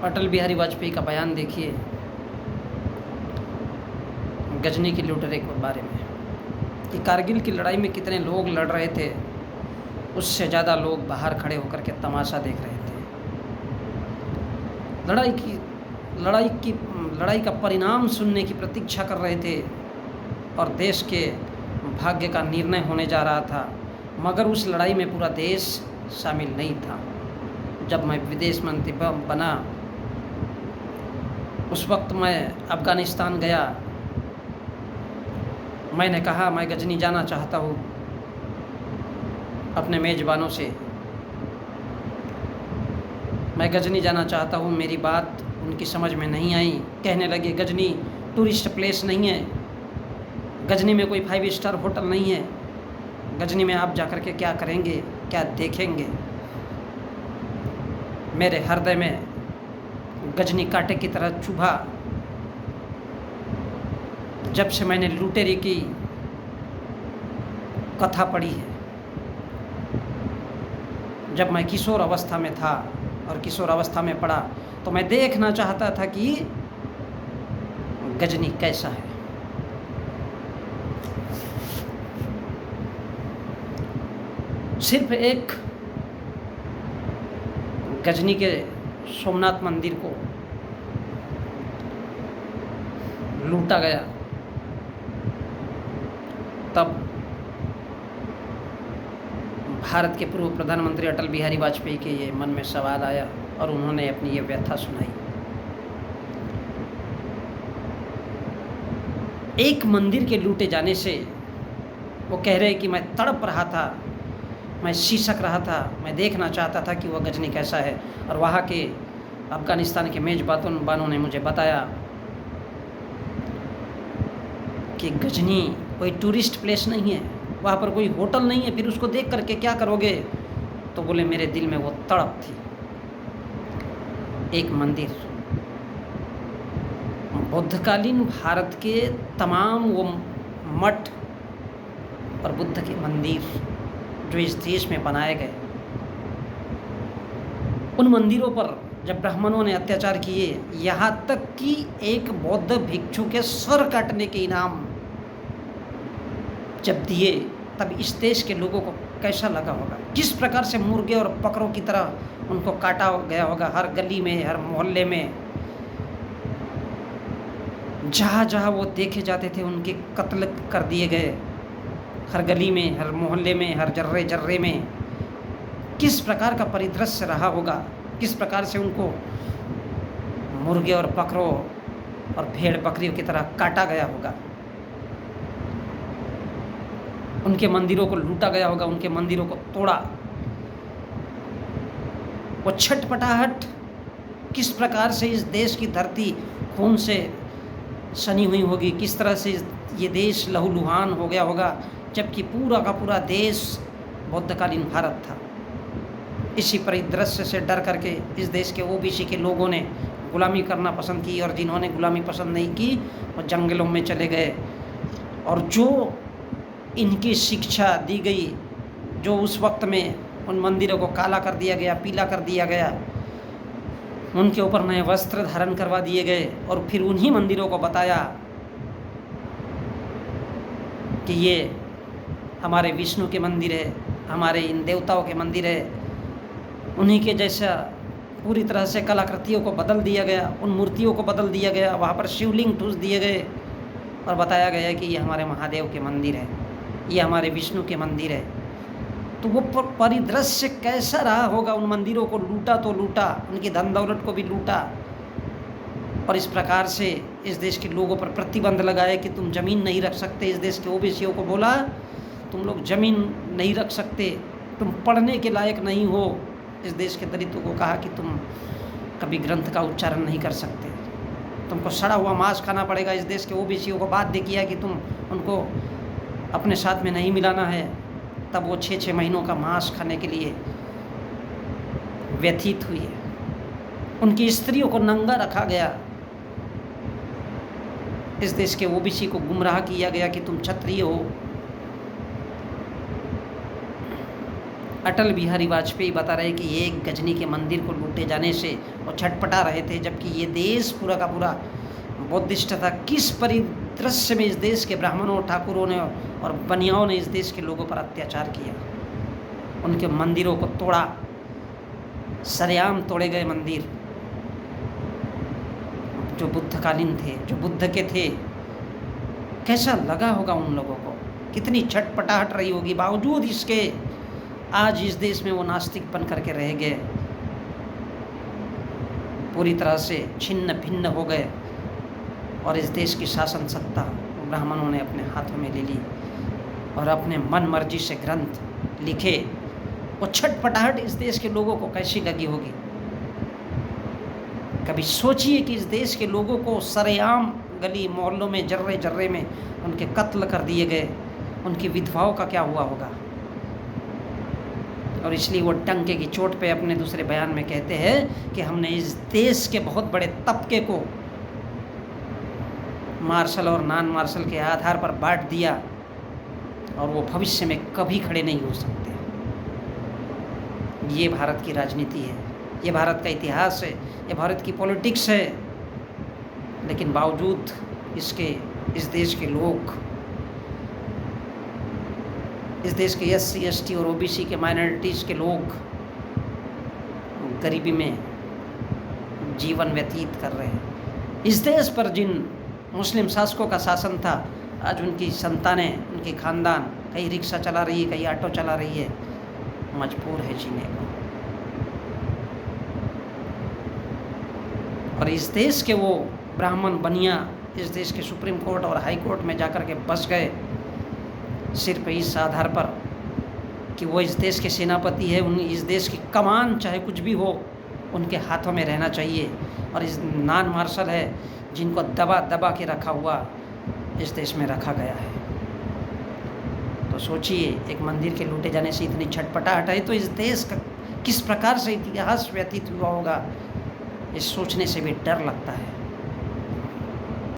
अटल बिहारी वाजपेयी का बयान देखिए गजनी की लुटेरे के बारे में कि कारगिल की लड़ाई में कितने लोग लड़ रहे थे, उससे ज़्यादा लोग बाहर खड़े होकर के तमाशा देख रहे थे। लड़ाई का परिणाम सुनने की प्रतीक्षा कर रहे थे और देश के भाग्य का निर्णय होने जा रहा था, मगर उस लड़ाई में पूरा देश शामिल नहीं था। जब मैं विदेश मंत्री बना उस वक्त मैं अफ़गानिस्तान गया। मैंने कहा मैं गजनी जाना चाहता हूँ अपने मेज़बानों से, मैं गजनी जाना चाहता हूँ। मेरी बात उनकी समझ में नहीं आई। कहने लगे गजनी टूरिस्ट प्लेस नहीं है, गजनी में कोई 5 स्टार होटल नहीं है, गजनी में आप जाकर के क्या करेंगे, क्या देखेंगे। मेरे हृदय में गजनी कांटे की तरह चुभा जब से मैंने लुटेरे की कथा पढ़ी है। जब मैं किशोर अवस्था में था और किशोर अवस्था में पढ़ा तो मैं देखना चाहता था कि गजनी कैसा है। सिर्फ एक गजनी के सोमनाथ मंदिर को लूटा गया, तब भारत के पूर्व प्रधानमंत्री अटल बिहारी वाजपेयी के ये मन में सवाल आया और उन्होंने अपनी ये व्यथा सुनाई। एक मंदिर के लूटे जाने से वो कह रहे कि मैं तड़प रहा था, मैं सिसक रहा था, मैं देखना चाहता था कि वह गजनी कैसा है। और वहाँ के अफ़गानिस्तान के मेज़बानों ने मुझे बताया कि गजनी कोई टूरिस्ट प्लेस नहीं है, वहाँ पर कोई होटल नहीं है, फिर उसको देख करके क्या करोगे। तो बोले मेरे दिल में वो तड़प थी। एक मंदिर, बुद्धकालीन भारत के तमाम वो मठ और बुद्ध के मंदिर जो इस देश में बनाए गए, उन मंदिरों पर जब ब्राह्मणों ने अत्याचार किए, यहाँ तक कि एक बौद्ध भिक्षु के सर काटने के इनाम जब दिए, तब इस देश के लोगों को कैसा लगा होगा। किस प्रकार से मुर्गे और बकरों की तरह उनको काटा गया होगा। हर गली में, हर मोहल्ले में, जहाँ जहाँ वो देखे जाते थे उनके कत्ल कर दिए गए। हर गली में, हर मोहल्ले में, हर जर्रे जर्रे में किस प्रकार का परिदृश्य रहा होगा, किस प्रकार से उनको मुर्गे और बकरों और भेड़ बकरियों की तरह काटा गया होगा। उनके मंदिरों को लूटा गया होगा, उनके मंदिरों को तोड़ा। वो छटपटाहट किस प्रकार से इस देश की धरती खून से सनी हुई होगी, किस तरह से ये देश लहूलुहान हो गया होगा, जबकि पूरा का पूरा देश बौद्धकालीन भारत था। इसी परिदृश्य से डर करके इस देश के ओबीसी के लोगों ने गुलामी करना पसंद की, और जिन्होंने गुलामी पसंद नहीं की वो जंगलों में चले गए। और जो इनकी शिक्षा दी गई, जो उस वक्त में उन मंदिरों को काला कर दिया गया, पीला कर दिया गया, उनके ऊपर नए वस्त्र धारण करवा दिए गए, और फिर उन्हीं मंदिरों को बताया कि ये हमारे विष्णु के मंदिर है, हमारे इन देवताओं के मंदिर है। उन्हीं के जैसा पूरी तरह से कलाकृतियों को बदल दिया गया, उन मूर्तियों को बदल दिया गया, वहाँ पर शिवलिंग ठूस दिए गए और बताया गया कि ये हमारे महादेव के मंदिर है, ये हमारे विष्णु के मंदिर है। तो वो परिदृश्य कैसा रहा होगा। उन मंदिरों को लूटा तो लूटा, उनकी धन दौलत को भी लूटा, और इस प्रकार से इस देश के लोगों पर प्रतिबंध लगाए कि तुम ज़मीन नहीं रख सकते। इस देश के ओबीसीओं को बोला तुम लोग ज़मीन नहीं रख सकते, तुम पढ़ने के लायक नहीं हो। इस देश के दलितों को कहा कि तुम कभी ग्रंथ का उच्चारण नहीं कर सकते, तुमको सड़ा हुआ मांस खाना पड़ेगा। इस देश के ओबीसीओं को बाध्य किया कि तुम उनको अपने साथ में नहीं मिलाना है। तब वो 6-6 महीनों का मांस खाने के लिए व्यथित हुई। उनकी स्त्रियों को नंगा रखा गया। इस देश के ओबीसी को गुमराह किया गया कि तुम क्षत्रिय हो। अटल बिहारी वाजपेयी बता रहे कि एक गजनी के मंदिर को लूटे जाने से वो छटपटा रहे थे, जबकि ये देश पूरा का पूरा बौद्धिस्ट था। किस परिदृश्य में इस देश के ब्राह्मणों, ठाकुरों ने और बनियाओं ने इस देश के लोगों पर अत्याचार किया, उनके मंदिरों को तोड़ा, सरेआम तोड़े गए मंदिर जो बुद्धकालीन थे, जो बुद्ध के थे। कैसा लगा होगा उन लोगों को, कितनी छटपटाहट रही होगी। बावजूद इसके आज इस देश में वो नास्तिक बन करके रह गए, पूरी तरह से छिन्न भिन्न हो गए और इस देश की शासन सत्ता ब्राह्मणों ने अपने हाथों में ले ली और अपने मन मर्जी से ग्रंथ लिखे। वो छटपटाहट इस देश के लोगों को कैसी लगी होगी। कभी सोचिए कि इस देश के लोगों को सरेआम गली मोहल्लों में जर्रे जर्रे में उनके कत्ल कर दिए गए, उनकी विधवाओं का क्या हुआ होगा। और इसलिए वो डंके की चोट पे अपने दूसरे बयान में कहते हैं कि हमने इस देश के बहुत बड़े तबके को मार्शल और नॉन मार्शल के आधार पर बांट दिया और वो भविष्य में कभी खड़े नहीं हो सकते। ये भारत की राजनीति है, ये भारत का इतिहास है, ये भारत की पॉलिटिक्स है। लेकिन बावजूद इसके इस देश के लोग, इस देश के SC ST और OBC के माइनॉरिटीज़ के लोग गरीबी में जीवन व्यतीत कर रहे हैं। इस देश पर जिन मुस्लिम शासकों का शासन था, आज उनकी संतानें, उनके खानदान कहीं रिक्शा चला रही है, कहीं ऑटो चला रही है, मजबूर है जीने को। और इस देश के वो ब्राह्मण बनिया इस देश के सुप्रीम कोर्ट और हाई कोर्ट में जाकर के बस गए, सिर्फ इस आधार पर कि वो इस देश के सेनापति है, उन इस देश की कमान चाहे कुछ भी हो उनके हाथों में रहना चाहिए। और इस नॉन मार्शल है जिनको दबा दबा के रखा हुआ इस देश में रखा गया है। तो सोचिए, एक मंदिर के लूटे जाने से इतनी छटपटाहट है, तो इस देश का किस प्रकार से इतिहास व्यतीत हुआ होगा, इस सोचने से भी डर लगता है।